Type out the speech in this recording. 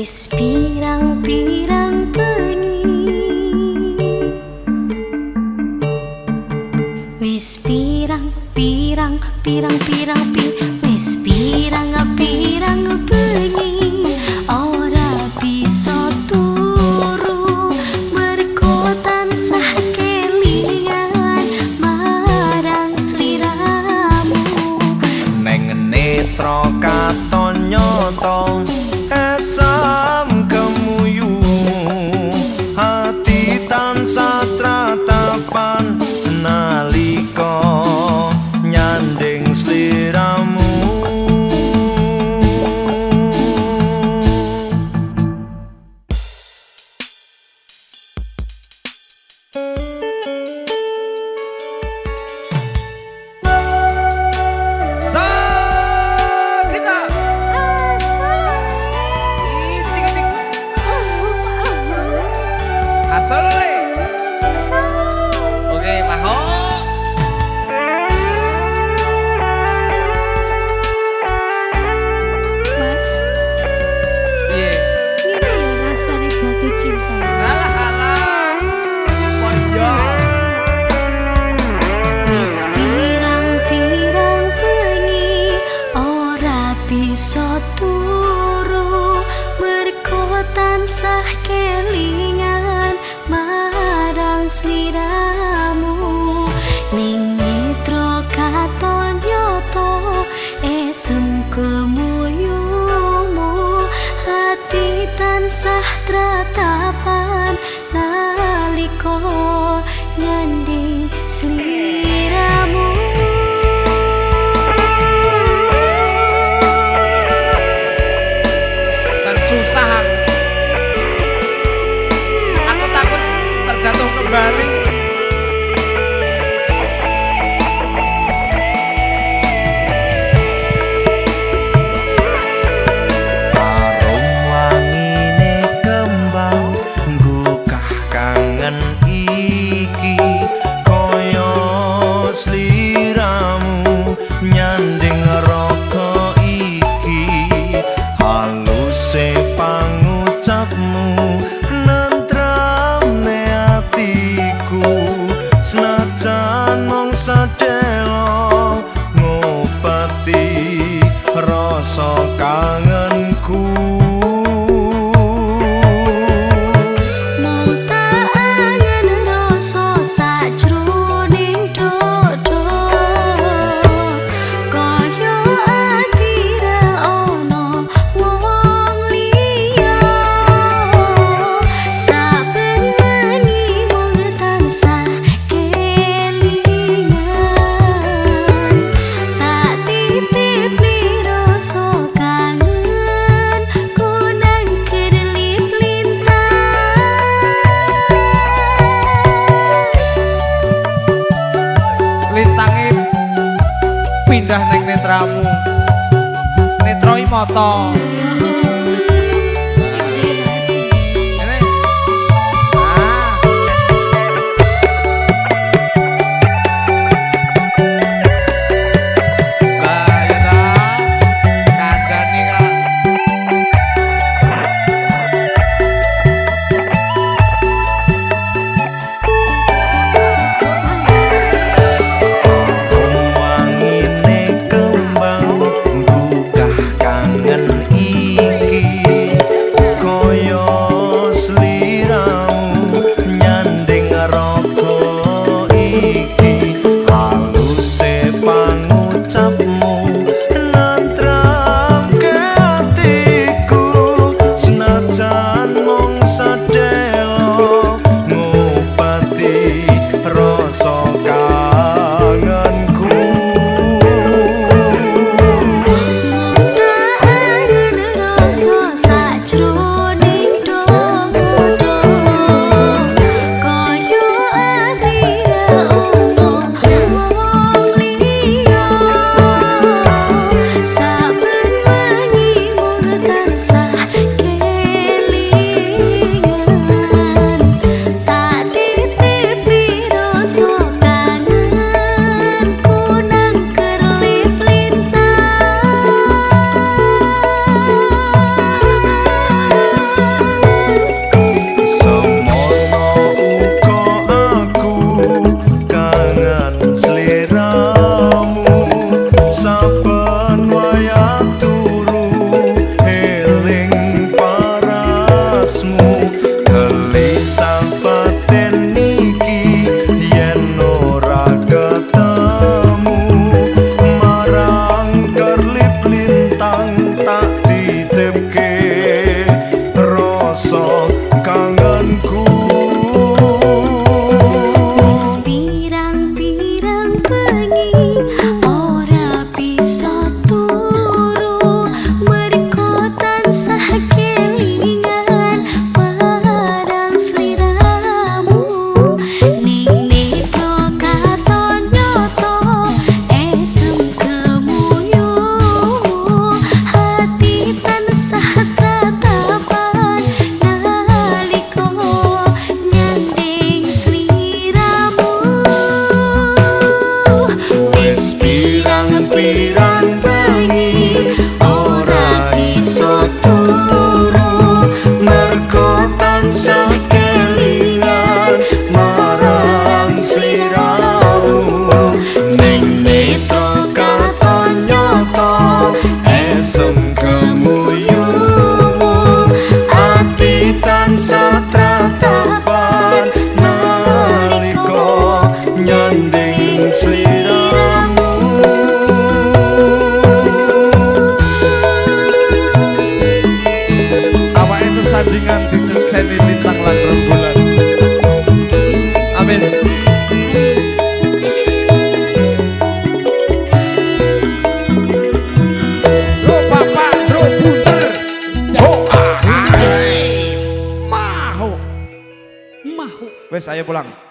Wis pirang-pirang bengi, wis pirang-pirang wis pirang-pirang bengi, ora bisa turu mergo tansah kelingan marang sliramu. Neng netra katon nyoto asam kemuyu, hati tansah tratapan nalika nyanding sliramu. Oke, Maho. Mas, Piye? ngene ya rasane jatuh cinta. Alah alah. Poyo. Wis pirang-pirang bengi, ora bisa turu mergo tansah kelingan marang sliramu. Ning mitra katon nyoto esem kemuyumu, hati tansah tratapan nalika nyanding sliramu. Dan susah aku takut terjatuh kembali. Arum wangine kembang nggukah kangen iki, kaya sliramu nyanding raga iki. Haluse pangucapmu nentramne atiku, senajan mung sadelo ngobati rasa kangenku. Mung tak angen rasa sajroning dodo, kaya akira ono wong liya. Saben bengi mung tansah kelingan, tak titipi rasa kangen ku nang kedlip lintang. Lintange pindah neng netramu. Netroi moto. Ini. Nah. Lah ya dah. Kandhane Kak. Wangine kembang nggukah kangen iki, Wes ayo pulang.